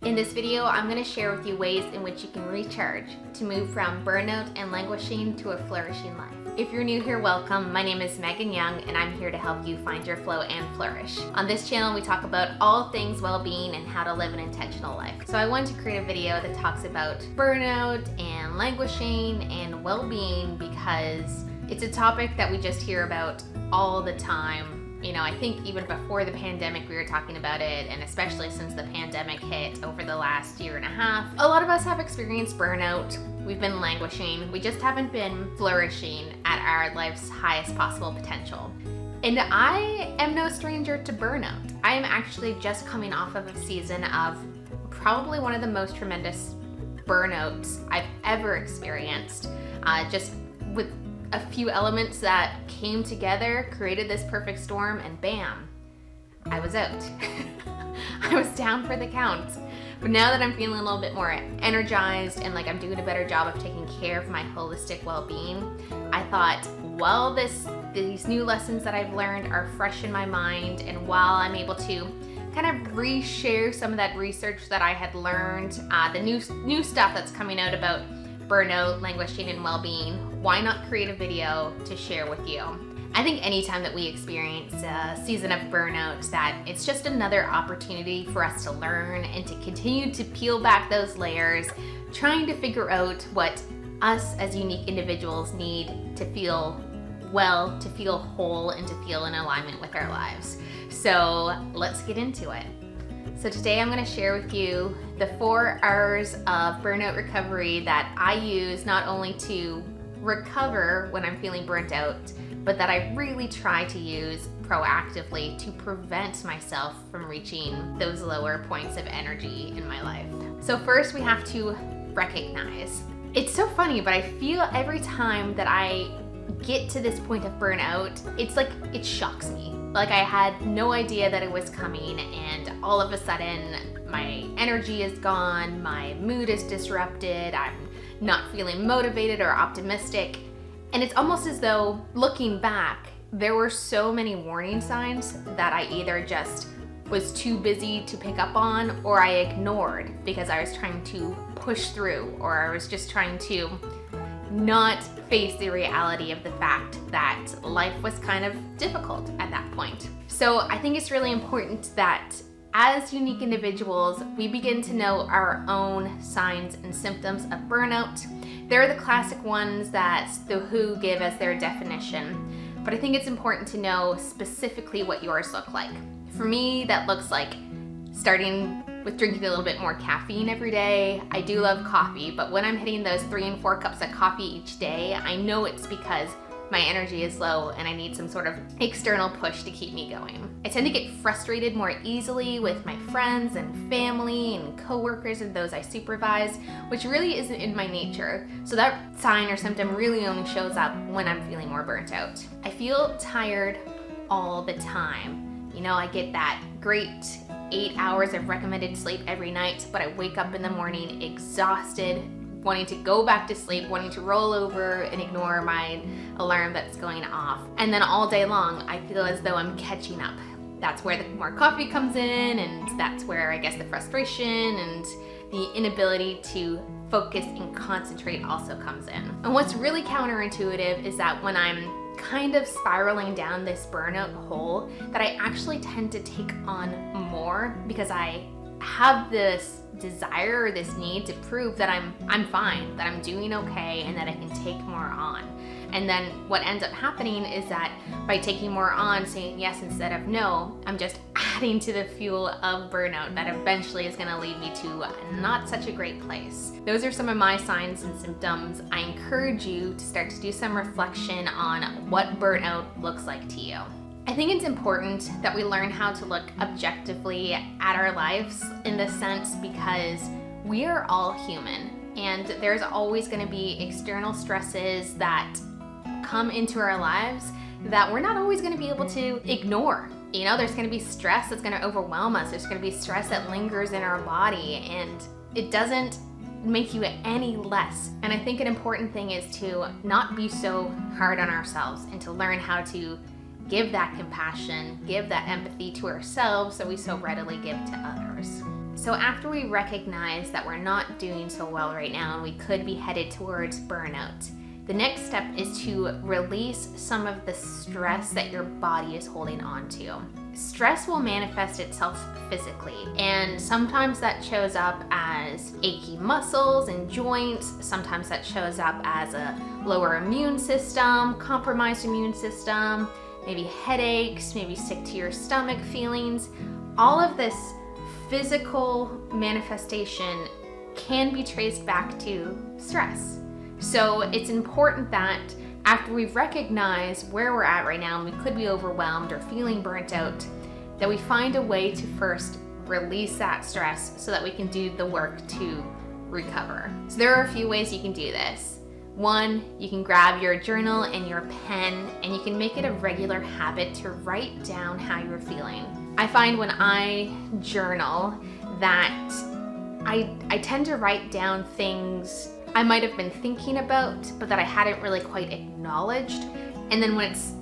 In this video, I'm going to share with you ways in which you can recharge to move from burnout and languishing to a flourishing life. If you're new here, welcome. My name is Megan Young, and I'm here to help you find your flow and flourish. On this channel, we talk about all things well-being and how to live an intentional life. So I wanted to create a video that talks about burnout and languishing and well-being because it's a topic that we just hear about all the time. You know, I think even before the pandemic we were talking about it, and especially since the pandemic hit over the last year and a half, a lot of us have experienced burnout. We've been languishing. We just haven't been flourishing at our life's highest possible potential. And I am no stranger to burnout. I am actually just coming off of a season of probably one of the most tremendous burnouts I've ever experienced. Just with a few elements that came together, created this perfect storm, and bam, I was out. I was down for the count. But now that I'm feeling a little bit more energized and like I'm doing a better job of taking care of my holistic well-being, I thought, well, these new lessons that I've learned are fresh in my mind, and while I'm able to kind of reshare some of that research that I had learned, the new stuff that's coming out about burnout, languishing, and well-being, why not create a video to share with you? I think anytime that we experience a season of burnout, that it's just another opportunity for us to learn and to continue to peel back those layers, trying to figure out what us as unique individuals need to feel well, to feel whole, and to feel in alignment with our lives. So let's get into it. So today I'm going to share with you the 4 hours of burnout recovery that I use not only to recover when I'm feeling burnt out, but that I really try to use proactively to prevent myself from reaching those lower points of energy in my life. So first we have to recognize. It's so funny, but I feel every time that I get to this point of burnout, it's like it shocks me. Like I had no idea that it was coming, and all of a sudden my energy is gone, my mood is disrupted, I'm not feeling motivated or optimistic. And it's almost as though, looking back, there were so many warning signs that I either just was too busy to pick up on, or I ignored because I was trying to push through, or I was just trying to not face the reality of the fact that life was kind of difficult at that point. So I think it's really important that as unique individuals, we begin to know our own signs and symptoms of burnout. They're the classic ones that the WHO give as their definition, but I think it's important to know specifically what yours look like. For me, that looks like starting with drinking a little bit more caffeine every day. I do love coffee, but when I'm hitting those 3 and 4 cups of coffee each day, I know it's because my energy is low and I need some sort of external push to keep me going. I tend to get frustrated more easily with my friends and family and coworkers and those I supervise, which really isn't in my nature. So that sign or symptom really only shows up when I'm feeling more burnt out. I feel tired all the time. You know, I get that great 8 hours of recommended sleep every night, but I wake up in the morning exhausted, wanting to go back to sleep, wanting to roll over and ignore my alarm that's going off. And then all day long, I feel as though I'm catching up. That's where the more coffee comes in, and that's where I guess the frustration and the inability to focus and concentrate also comes in. And what's really counterintuitive is that when I'm kind of spiraling down this burnout hole, that I actually tend to take on more because I have this desire or this need to prove that I'm fine, that I'm doing okay, and that I can take more on. And then what ends up happening is that by taking more on, saying yes instead of no, I'm just adding to the fuel of burnout that eventually is going to lead me to not such a great place. Those are some of my signs and symptoms. I encourage you to start to do some reflection on what burnout looks like to you. I think it's important that we learn how to look objectively at our lives in this sense, because we are all human and there's always going to be external stresses that come into our lives that we're not always going to be able to ignore. You know, there's going to be stress that's going to overwhelm us. There's going to be stress that lingers in our body, and it doesn't make you any less. And I think an important thing is to not be so hard on ourselves and to learn how to give that compassion, give that empathy to ourselves that we so readily give to others. So after we recognize that we're not doing so well right now and we could be headed towards burnout, the next step is to release some of the stress that your body is holding on to. Stress will manifest itself physically, and sometimes that shows up as achy muscles and joints. Sometimes that shows up as a lower immune system, compromised immune system, maybe headaches, maybe sick to your stomach feelings. All of this physical manifestation can be traced back to stress. So it's important that after we've recognized where we're at right now and we could be overwhelmed or feeling burnt out, that we find a way to first release that stress so that we can do the work to recover. So there are a few ways you can do this. One, you can grab your journal and your pen and you can make it a regular habit to write down how you're feeling. I find when I journal that I tend to write down things I might have been thinking about, but that I hadn't really quite acknowledged. And then when it's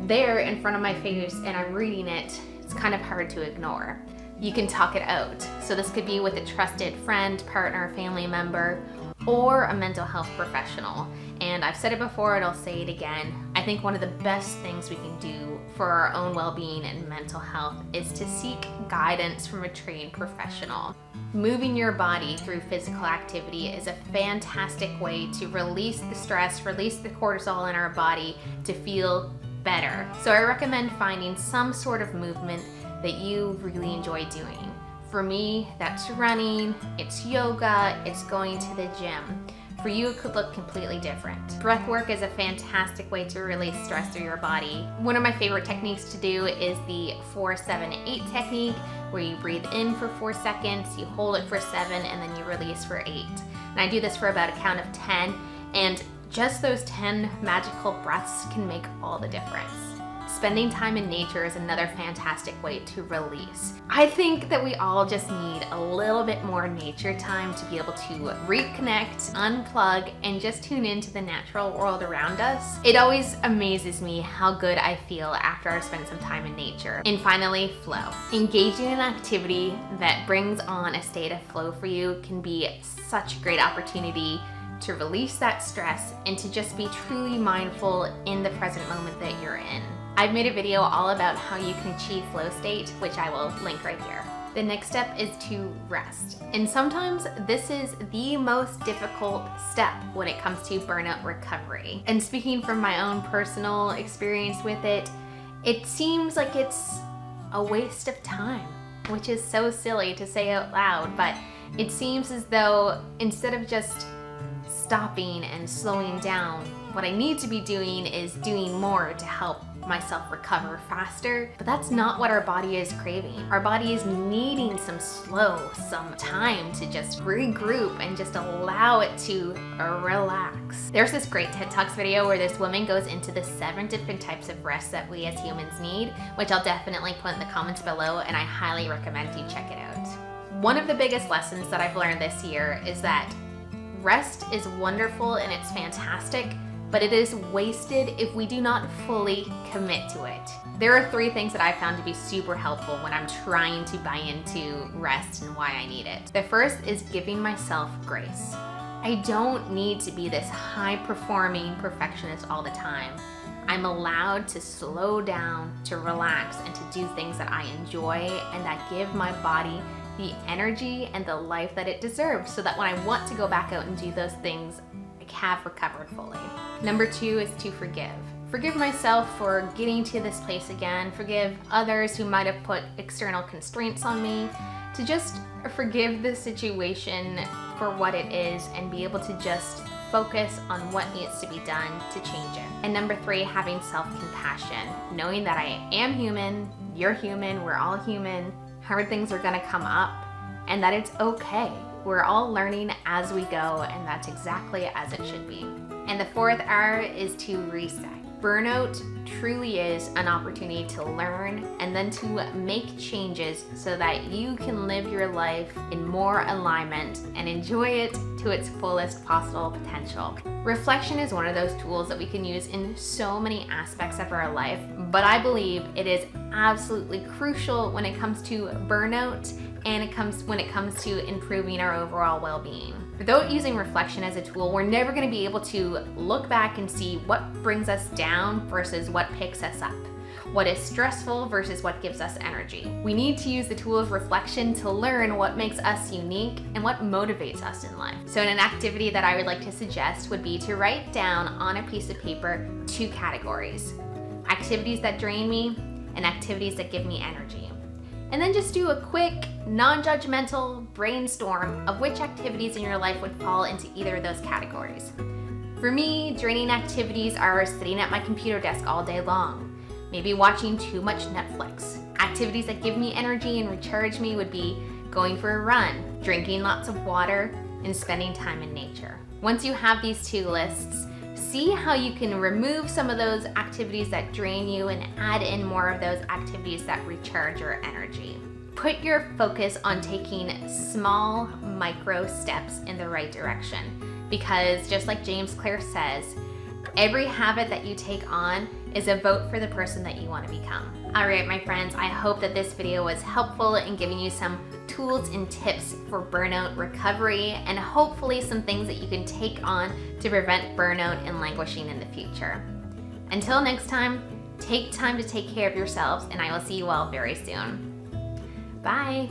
there in front of my face and I'm reading it, it's kind of hard to ignore. You can talk it out. So this could be with a trusted friend, partner, family member, or a mental health professional. And I've said it before and I'll say it again. I think one of the best things we can do for our own well-being and mental health is to seek guidance from a trained professional. Moving your body through physical activity is a fantastic way to release the stress, release the cortisol in our body to feel better. So I recommend finding some sort of movement that you really enjoy doing. For me, that's running, it's yoga, it's going to the gym. For you, it could look completely different. Breath work is a fantastic way to release stress through your body. One of my favorite techniques to do is the 4-7-8 technique, where you breathe in for 4 seconds, you hold it for 7, and then you release for 8. And I do this for about a count of 10, and just those 10 magical breaths can make all the difference. Spending time in nature is another fantastic way to release. I think that we all just need a little bit more nature time to be able to reconnect, unplug, and just tune into the natural world around us. It always amazes me how good I feel after I've spent some time in nature. And finally, flow. Engaging in an activity that brings on a state of flow for you can be such a great opportunity to release that stress and to just be truly mindful in the present moment that you're in. I've made a video all about how you can achieve flow state, which I will link right here. The next step is to rest. And sometimes this is the most difficult step when it comes to burnout recovery. And speaking from my own personal experience with it, it seems like it's a waste of time, which is so silly to say out loud, but it seems as though instead of just stopping and slowing down, what I need to be doing is doing more to help myself recover faster. But that's not what our body is craving. Our body is needing some time to just regroup and just allow it to relax. There's this great TED Talks video where this woman goes into the 7 different types of rest that we as humans need, which I'll definitely put in the comments below, and I highly recommend you check it out. One of the biggest lessons that I've learned this year is that rest is wonderful and it's fantastic, but it is wasted if we do not fully commit to it. There are 3 things that I found to be super helpful when I'm trying to buy into rest and why I need it. The first is giving myself grace. I don't need to be this high-performing perfectionist all the time. I'm allowed to slow down, to relax, and to do things that I enjoy and that give my body the energy and the life that it deserves, so that when I want to go back out and do those things, I have recovered fully. Number 2 is to forgive. Forgive myself for getting to this place again, forgive others who might have put external constraints on me, to just forgive the situation for what it is and be able to just focus on what needs to be done to change it. And number 3, having self-compassion, knowing that I am human, you're human, we're all human, hard things are gonna come up, and that it's okay. We're all learning as we go, and that's exactly as it should be. And the 4th R is to reset. Burnout truly is an opportunity to learn and then to make changes so that you can live your life in more alignment and enjoy it to its fullest possible potential. Reflection is one of those tools that we can use in so many aspects of our life, but I believe it is absolutely crucial when it comes to burnout and when it comes to improving our overall well-being. Without using reflection as a tool, we're never going to be able to look back and see what brings us down versus what picks us up, what is stressful versus what gives us energy. We need to use the tool of reflection to learn what makes us unique and what motivates us in life. So an activity that I would like to suggest would be to write down on a piece of paper 2 categories: activities that drain me and activities that give me energy. And then just do a quick, non-judgmental brainstorm of which activities in your life would fall into either of those categories. For me, draining activities are sitting at my computer desk all day long, maybe watching too much Netflix. Activities that give me energy and recharge me would be going for a run, drinking lots of water, and spending time in nature. Once you have these 2 lists, see how you can remove some of those activities that drain you and add in more of those activities that recharge your energy. Put your focus on taking small, micro steps in the right direction, because just like James Clear says, every habit that you take on is a vote for the person that you want to become. All right, my friends, I hope that this video was helpful in giving you some tools and tips for burnout recovery, and hopefully some things that you can take on to prevent burnout and languishing in the future. Until next time, take time to take care of yourselves, and I will see you all very soon. Bye.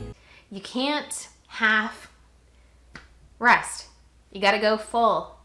You can't half rest. You gotta go full.